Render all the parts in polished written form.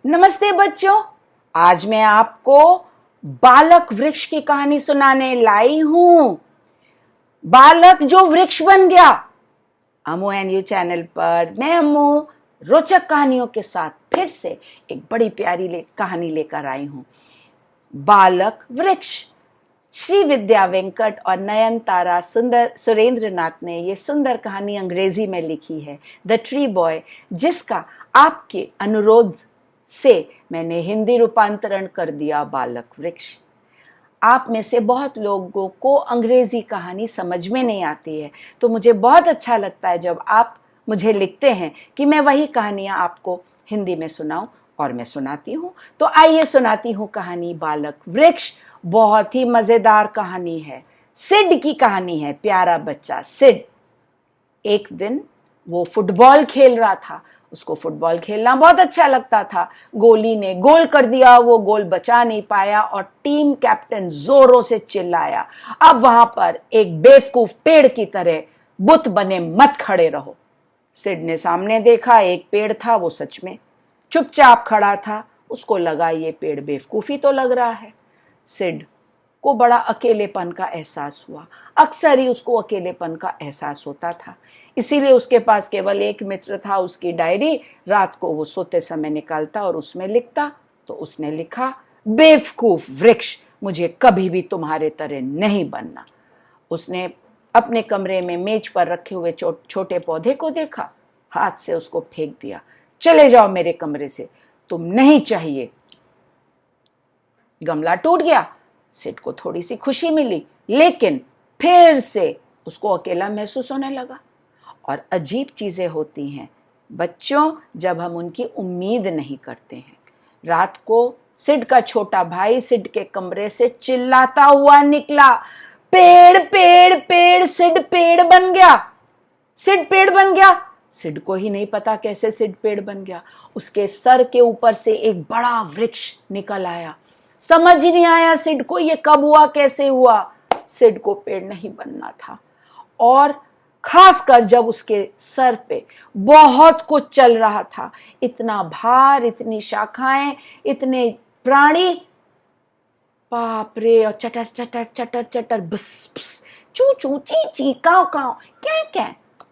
नमस्ते बच्चों। आज मैं आपको बालक वृक्ष की कहानी सुनाने लाई हूं। बालक जो वृक्ष बन गया। अमू एंड यू चैनल पर मैं अमू रोचक कहानियों के साथ फिर से एक बड़ी प्यारी कहानी लेकर आई हूं। बालक वृक्ष। श्री विद्या वेंकट और नयनतारा सुरेंद्र नाथ ने ये सुंदर कहानी अंग्रेजी में लिखी है, द ट्री बॉय, जिसका आपके अनुरोध से मैंने हिंदी रूपांतरण कर दिया बालक वृक्ष। आप में से बहुत लोगों को अंग्रेजी कहानी समझ में नहीं आती है, तो मुझे बहुत अच्छा लगता है जब आप मुझे लिखते हैं कि मैं वही कहानियां आपको हिंदी में सुनाऊं, और मैं सुनाती हूं। तो आइए सुनाती हूं कहानी बालक वृक्ष। बहुत ही मजेदार कहानी है। सिड की कहानी है, प्यारा बच्चा सिड। एक दिन वो फुटबॉल खेल रहा था। उसको फुटबॉल खेलना बहुत अच्छा लगता था। गोली ने गोल कर दिया, वो गोल बचा नहीं पाया और टीम कैप्टन जोरों से चिल्लाया, अब वहां पर एक बेवकूफ पेड़ की तरह बुत बने मत खड़े रहो। सिड ने सामने देखा, एक पेड़ था, वो सच में चुपचाप खड़ा था। उसको लगा ये पेड़ बेवकूफी तो लग रहा है। सिड को बड़ा अकेलेपन का एहसास हुआ। अक्सर ही उसको अकेलेपन का एहसास होता था, इसीलिए उसके पास केवल एक मित्र था, उसकी डायरी। रात को वो सोते समय निकालता और उसमें लिखता। तो उसने लिखा, बेवकूफ वृक्ष, मुझे कभी भी तुम्हारे तरह नहीं बनना। उसने अपने कमरे में मेज पर रखे हुए छोटे पौधे को देखा, हाथ से उसको फेंक दिया। चले जाओ मेरे कमरे से, तुम नहीं चाहिए। गमला टूट गया। सिड को थोड़ी सी खुशी मिली, लेकिन फिर से उसको अकेला महसूस होने लगा। और अजीब चीजें होती हैं बच्चों जब हम उनकी उम्मीद नहीं करते हैं। रात को सिड का छोटा भाई सिड के कमरे से चिल्लाता हुआ निकला, पेड़ पेड़ पेड़, सिड पेड़ बन गया, सिड पेड़ बन गया। सिड को ही नहीं पता कैसे सिड पेड़ बन गया। उसके सर के ऊपर से एक बड़ा वृक्ष निकल आया। समझ ही नहीं आया सिड को ये कब हुआ, कैसे हुआ। सिड को पेड़ नहीं बनना था, और खासकर जब उसके सर पे बहुत कुछ चल रहा था। इतना भार, इतनी शाखाएं, इतने प्राणी, बाप रे। और चटर चटर चटर चटर, बस बस, चू चू, ची ची, काव काव, क्या क्या,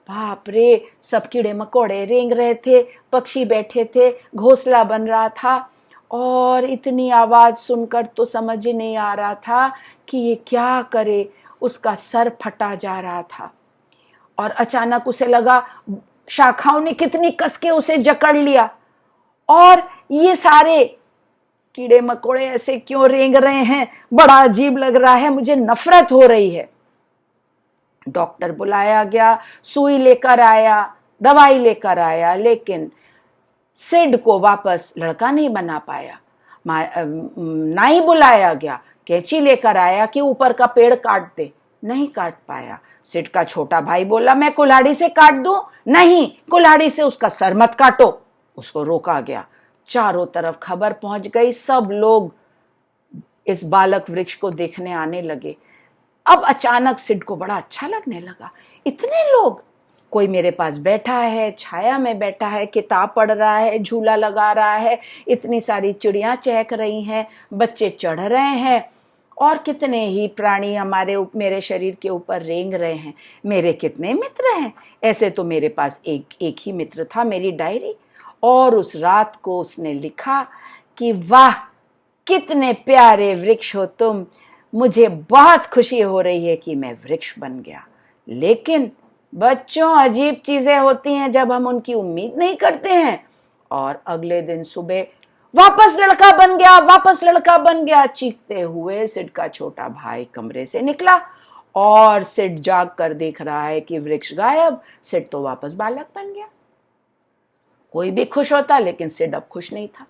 बाप रे। सब कीड़े मकोड़े रेंग रहे थे, पक्षी बैठे थे, घोंसला बन रहा था। और इतनी आवाज सुनकर तो समझ ही नहीं आ रहा था कि ये क्या करे। उसका सर फटा जा रहा था, और अचानक उसे लगा शाखाओं ने कितनी कस के उसे जकड़ लिया, और ये सारे कीड़े मकोड़े ऐसे क्यों रेंग रहे हैं, बड़ा अजीब लग रहा है, मुझे नफरत हो रही है। डॉक्टर बुलाया गया, सुई लेकर आया, दवाई लेकर आया, लेकिन सिड को वापस लड़का नहीं बना पाया। नाई बुलाया गया, कैंची लेकर आया कि ऊपर का पेड़ काट दे, नहीं काट पाया। सिड का छोटा भाई बोला, मैं कुल्हाड़ी से काट दूं? नहीं, कुल्हाड़ी से उसका सर मत काटो। उसको रोका गया। चारों तरफ खबर पहुंच गई, सब लोग इस बालक वृक्ष को देखने आने लगे। अब अचानक सिड को बड़ा अच्छा लगने लगा। इतने लोग, कोई मेरे पास बैठा है, छाया में बैठा है, किताब पढ़ रहा है, झूला लगा रहा है, इतनी सारी चिड़ियां चहक रही हैं, बच्चे चढ़ रहे हैं, और कितने ही प्राणी मेरे शरीर के ऊपर रेंग रहे हैं। मेरे कितने मित्र हैं। ऐसे तो मेरे पास एक ही मित्र था, मेरी डायरी। और उस रात को उसने लिखा कि वाह, कितने प्यारे वृक्ष हो तुम, मुझे बहुत खुशी हो रही है कि मैं वृक्ष बन गया। लेकिन बच्चों, अजीब चीजें होती हैं जब हम उनकी उम्मीद नहीं करते हैं। और अगले दिन सुबह वापस लड़का बन गया, वापस लड़का बन गया, चीखते हुए सिड का छोटा भाई कमरे से निकला। और सिड जाग कर देख रहा है कि वृक्ष गायब। सिड तो वापस बालक बन गया। कोई भी खुश होता, लेकिन सिड अब खुश नहीं था।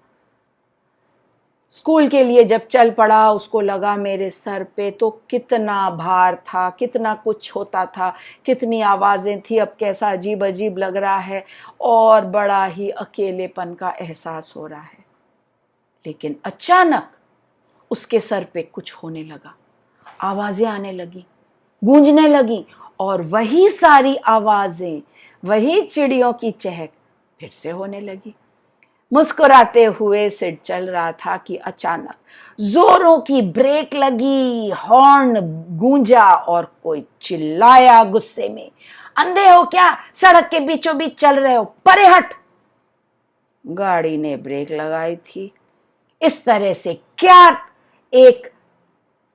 स्कूल के लिए जब चल पड़ा, उसको लगा मेरे सर पे तो कितना भार था, कितना कुछ होता था, कितनी आवाजें थी, अब कैसा अजीब अजीब लग रहा है, और बड़ा ही अकेलेपन का एहसास हो रहा है। लेकिन अचानक उसके सर पे कुछ होने लगा, आवाजें आने लगी, गूंजने लगी, और वही सारी आवाजें, वही चिड़ियों की चहक फिर से होने लगी। मुस्कुराते हुए सिड चल रहा था कि अचानक जोरों की ब्रेक लगी, हॉर्न गूंजा और कोई चिल्लाया गुस्से में, अंधे हो क्या, सड़क के बीचों बीच चल रहे हो, परे हट। गाड़ी ने ब्रेक लगाई थी। इस तरह से क्या एक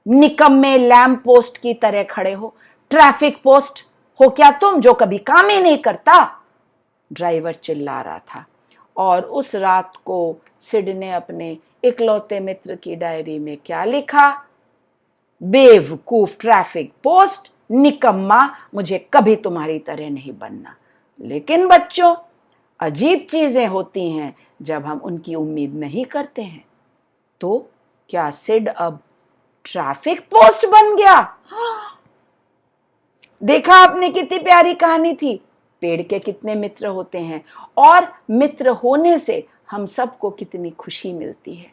निकम्मे लैंप पोस्ट की तरह खड़े हो? ट्रैफिक पोस्ट हो क्या तुम, जो कभी काम ही नहीं करता? ड्राइवर चिल्ला रहा था। और उस रात को सिड ने अपने इकलौते मित्र की डायरी में क्या लिखा? बेवकूफ ट्रैफिक पोस्ट, निकम्मा, मुझे कभी तुम्हारी तरह नहीं बनना। लेकिन बच्चों, अजीब चीजें होती हैं जब हम उनकी उम्मीद नहीं करते हैं। तो क्या सिड अब ट्रैफिक पोस्ट बन गया? देखा आपने, कितनी प्यारी कहानी थी। पेड़ के कितने मित्र होते हैं और मित्र होने से हम सबको कितनी खुशी मिलती है।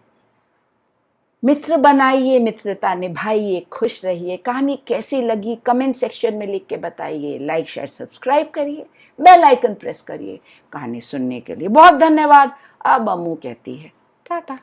मित्र बनाइए, मित्रता निभाइए, खुश रहिए। कहानी कैसी लगी कमेंट सेक्शन में लिख के बताइए। लाइक शेयर सब्सक्राइब करिए, बेल आइकन प्रेस करिए। कहानी सुनने के लिए बहुत धन्यवाद। अब अम्मू कहती है टाटा।